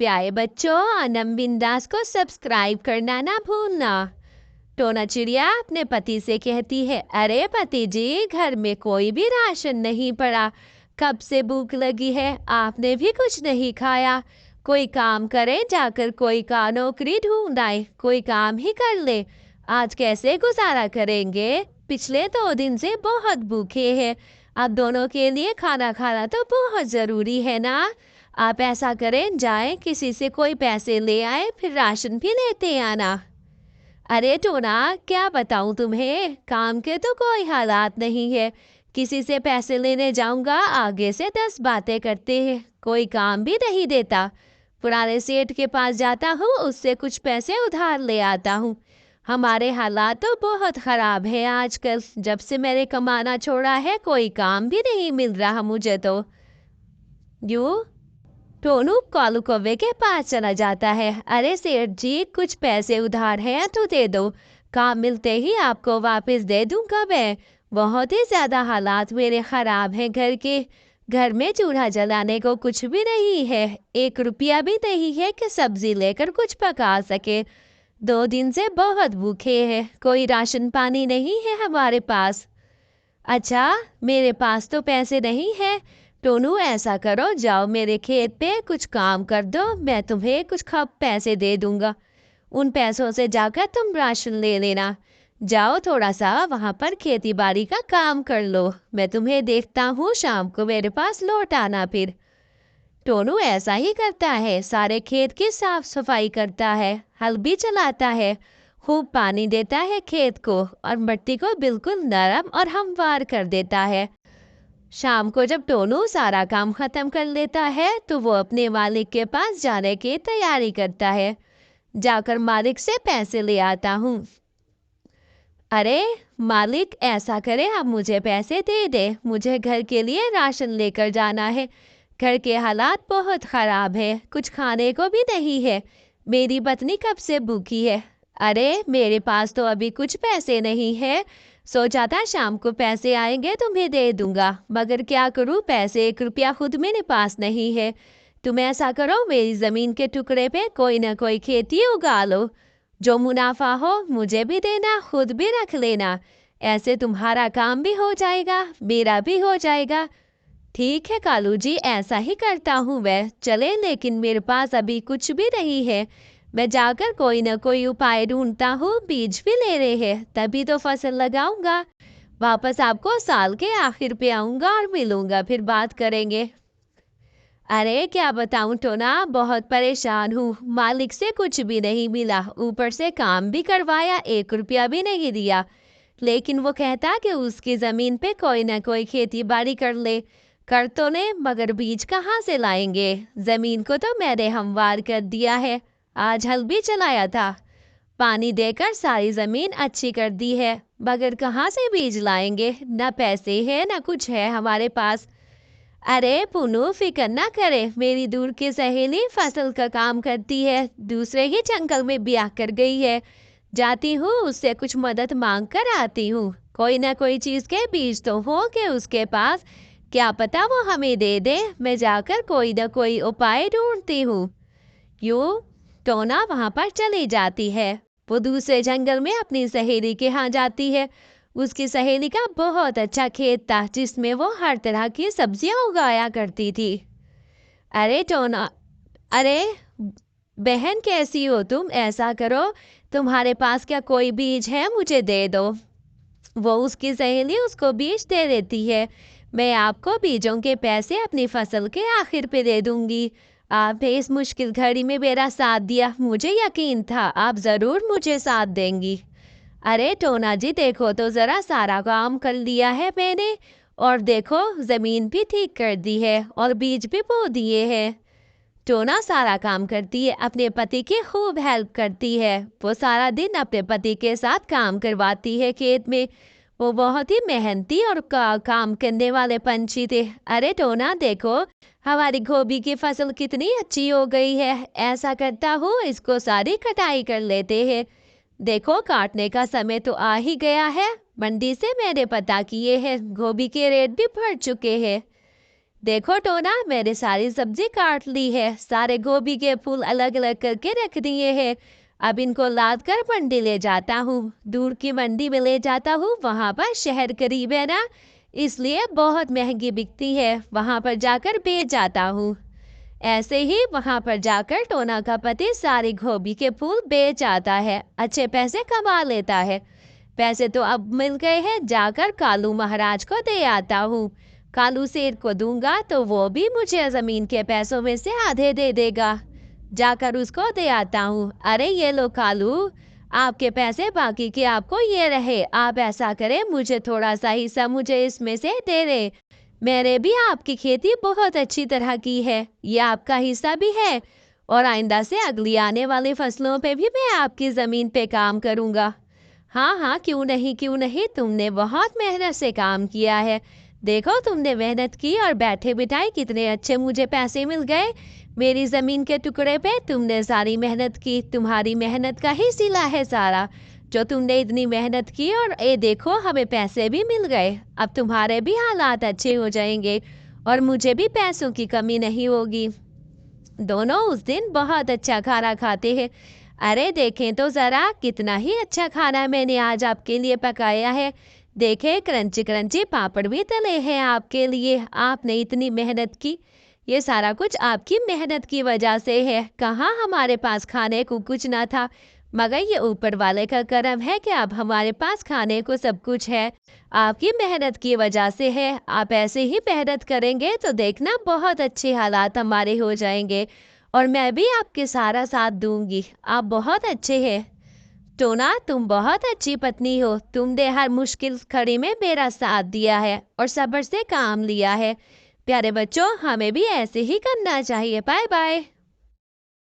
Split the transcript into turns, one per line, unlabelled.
प्यारे बच्चों, अनम बिंदास को सब्सक्राइब करना ना भूलना। टोना चिड़िया अपने पति से कहती है, अरे पति जी, घर में कोई भी राशन नहीं पड़ा। कब से भूख लगी है, आपने भी कुछ नहीं खाया। कोई काम करे, जाकर कोई का नौकरी ढूंढ आए, कोई काम ही कर ले। आज कैसे गुजारा करेंगे? पिछले 2 दिन से बहुत भूखे हैं। आप दोनों के लिए खाना खाना तो बहुत जरूरी है ना। आप ऐसा करें, जाएं किसी से कोई पैसे ले आए, फिर राशन भी लेते आना। अरे टोना, क्या बताऊं तुम्हें, काम के तो कोई हालात नहीं है। किसी से पैसे लेने जाऊंगा, आगे से 10 बातें करते हैं, कोई काम भी नहीं देता। पुराने सेठ के पास जाता हूँ, उससे कुछ पैसे उधार ले आता हूँ। हमारे हालात तो बहुत खराब है आजकल। जब से मैंने कमाना छोड़ा है, कोई काम भी नहीं मिल रहा मुझे तो। यूं टोनू कालू कौवे के पास चला जाता है। अरे सेठ जी, कुछ पैसे उधार हैं तो दे दो, काम मिलते ही आपको वापस दे दूंगा मैं। बहुत ही ज्यादा हालात मेरे खराब हैं घर के। घर में चूल्हा जलाने को कुछ भी नहीं है, 1 रुपया भी नहीं है कि सब्जी लेकर कुछ पका सके। 2 दिन से बहुत भूखे हैं, कोई राशन पानी नहीं है हमारे पास। अच्छा, मेरे पास तो पैसे नहीं है। टोनू, ऐसा करो, जाओ मेरे खेत पे कुछ काम कर दो, मैं तुम्हें कुछ पैसे दे दूंगा। उन पैसों से जाकर तुम राशन ले लेना। जाओ, थोड़ा सा वहां पर खेती बाड़ी का काम कर लो। मैं तुम्हें देखता हूँ, शाम को मेरे पास लौट आना फिर। टोनू ऐसा ही करता है, सारे खेत की साफ सफाई करता है, हल भी चलाता है, खूब पानी देता है खेत को और मिट्टी को बिल्कुल नरम और हमवार कर देता है। शाम को जब टोनू सारा काम खत्म कर लेता है, तो वो अपने मालिक के पास जाने की तैयारी करता है। जाकर मालिक से पैसे ले आता हूँ। अरे मालिक, ऐसा करे, आप मुझे पैसे दे दे, मुझे घर के लिए राशन लेकर जाना है। घर के हालात बहुत खराब है, कुछ खाने को भी नहीं है। मेरी पत्नी कब से भूखी है। अरे मेरे पास तो अभी कुछ पैसे नहीं है। सोचा था शाम को पैसे आएंगे तुम्हें दे दूंगा, मगर क्या करूं, पैसे 1 रुपया खुद मेरे पास नहीं है। तुम ऐसा करो, मेरी जमीन के टुकड़े पे कोई ना कोई खेती उगा लो। जो मुनाफा हो मुझे भी देना, खुद भी रख लेना। ऐसे तुम्हारा काम भी हो जाएगा, मेरा भी हो जाएगा। ठीक है कालू जी, ऐसा ही करता हूँ मैं। चले, लेकिन मेरे पास अभी कुछ भी नहीं है। मैं जाकर कोई ना कोई उपाय ढूंढता हूँ। बीज भी ले रहे हैं, तभी तो फसल लगाऊंगा। वापस आपको साल के आखिर पे आऊंगा और मिलूंगा, फिर बात करेंगे। अरे क्या बताऊं टोना, बहुत परेशान हूँ। मालिक से कुछ भी नहीं मिला, ऊपर से काम भी करवाया, 1 रुपया भी नहीं दिया। लेकिन वो कहता कि उसकी जमीन पे कोई ना कोई खेती बाड़ी कर ले। कर तो ले, मगर बीज कहाँ से लाएंगे? जमीन को तो मैंने हमवार कर दिया है, आज हल भी चलाया था, पानी देकर सारी जमीन अच्छी कर दी है, मगर कहाँ से बीज लाएंगे? ना पैसे है ना कुछ है हमारे पास। अरे पुनू, फिक्र ना करे, मेरी दूर की सहेली फसल का काम करती है, दूसरे ही जंगल में ब्याह कर गई है। जाती हूँ, उससे कुछ मदद मांग कर आती हूँ। कोई ना कोई चीज के बीज तो होंगे उसके पास, क्या पता वो हमें दे दे। मैं जाकर कोई ना कोई उपाय ढूंढती हूँ। यूं टोना वहां पर चली जाती है। वो दूसरे जंगल में अपनी सहेली के यहाँ जाती है। उसकी सहेली का बहुत अच्छा खेत था, जिसमें वो हर तरह की सब्जियां उगाया करती थी। अरे टोना, अरे बहन, कैसी हो तुम? ऐसा करो, तुम्हारे पास क्या कोई बीज है, मुझे दे दो। वो उसकी सहेली उसको बीज दे देती है। मैं आपको बीजों के पैसे अपनी फसल के आखिर पे दे दूंगी। आपने इस मुश्किल घड़ी में मेरा साथ दिया, मुझे यकीन था आप जरूर मुझे साथ देंगी। अरे टोना जी, देखो तो जरा, सारा काम कर लिया है मैंने, और देखो जमीन भी ठीक कर दी है और बीज भी बो दिए हैं। टोना सारा काम करती है, अपने पति की खूब हेल्प करती है। वो सारा दिन अपने पति के साथ काम करवाती है खेत में। वो बहुत ही मेहनती और काम करने वाले पंछी थे। अरे टोना देखो, हमारी गोभी की फसल कितनी अच्छी हो गई है। ऐसा करता हूँ, इसको सारी कटाई कर लेते हैं। देखो, काटने का समय तो आ ही गया है। मंडी से मैंने पता किए हैं, गोभी के रेट भी बढ़ चुके हैं। देखो टोना, मैंने सारी सब्जी काट ली है, सारे गोभी के फूल अलग अलग करके रख दिए हैं। अब इनको लाद कर मंडी ले जाता हूँ। दूर की मंडी में ले जाता हूँ, वहां पर शहर करीब है ना, इसलिए बहुत महंगी बिकती है। वहां पर जाकर बेच जाता हूँ। ऐसे ही वहां पर जाकर टोना का पति सारी गोभी के फूल बेच आता है, अच्छे पैसे कमा लेता है। पैसे तो अब मिल गए हैं, जाकर कालू महाराज को दे आता हूँ। कालू शेर को दूंगा तो वो भी मुझे जमीन के पैसों में से आधे दे देगा। जाकर उसको दे आता हूँ। अरे ये लो कालू, आपके पैसे, बाकी के आपको ये रहे। आप ऐसा करें, मुझे थोड़ा सा हिस्सा मुझे इसमें से दे दे। मैंने भी आपकी खेती बहुत अच्छी तरह की है, ये आपका हिस्सा भी है। और आइंदा से अगली आने वाली फसलों पे भी मैं आपकी जमीन पे काम करूंगा। हाँ हाँ, क्यों नहीं क्यों नहीं, तुमने बहुत मेहनत से काम किया है। देखो, तुमने मेहनत की और बैठे बिठाए कितने अच्छे मुझे पैसे मिल गए। मेरी जमीन के टुकड़े पे तुमने सारी मेहनत की, तुम्हारी मेहनत का ही सिला है सारा, जो तुमने इतनी मेहनत की। और ये देखो, हमें पैसे भी मिल गए। अब तुम्हारे भी हालात अच्छे हो जाएंगे और मुझे भी पैसों की कमी नहीं होगी। दोनों उस दिन बहुत अच्छा खाना खाते हैं। अरे देखें तो जरा, कितना ही अच्छा खाना मैंने आज आपके लिए पकाया है। देखें, क्रंची क्रंची पापड़ भी तले हैं आपके लिए। आपने इतनी मेहनत की, ये सारा कुछ आपकी मेहनत की वजह से है। कहाँ हमारे पास खाने को कुछ ना था, मगर ये ऊपर वाले का करम है कि अब हमारे पास खाने को सब कुछ है। आपकी मेहनत की वजह से है। आप ऐसे ही मेहनत करेंगे तो देखना, बहुत अच्छे हालात हमारे हो जाएंगे और मैं भी आपके सारा साथ दूंगी। आप बहुत अच्छे हैं टोना, तुम बहुत अच्छी पत्नी हो। तुमने हर मुश्किल घड़ी में मेरा साथ दिया है और सब्र से काम लिया है। प्यारे बच्चों, हमें भी ऐसे ही करना चाहिए। Bye bye.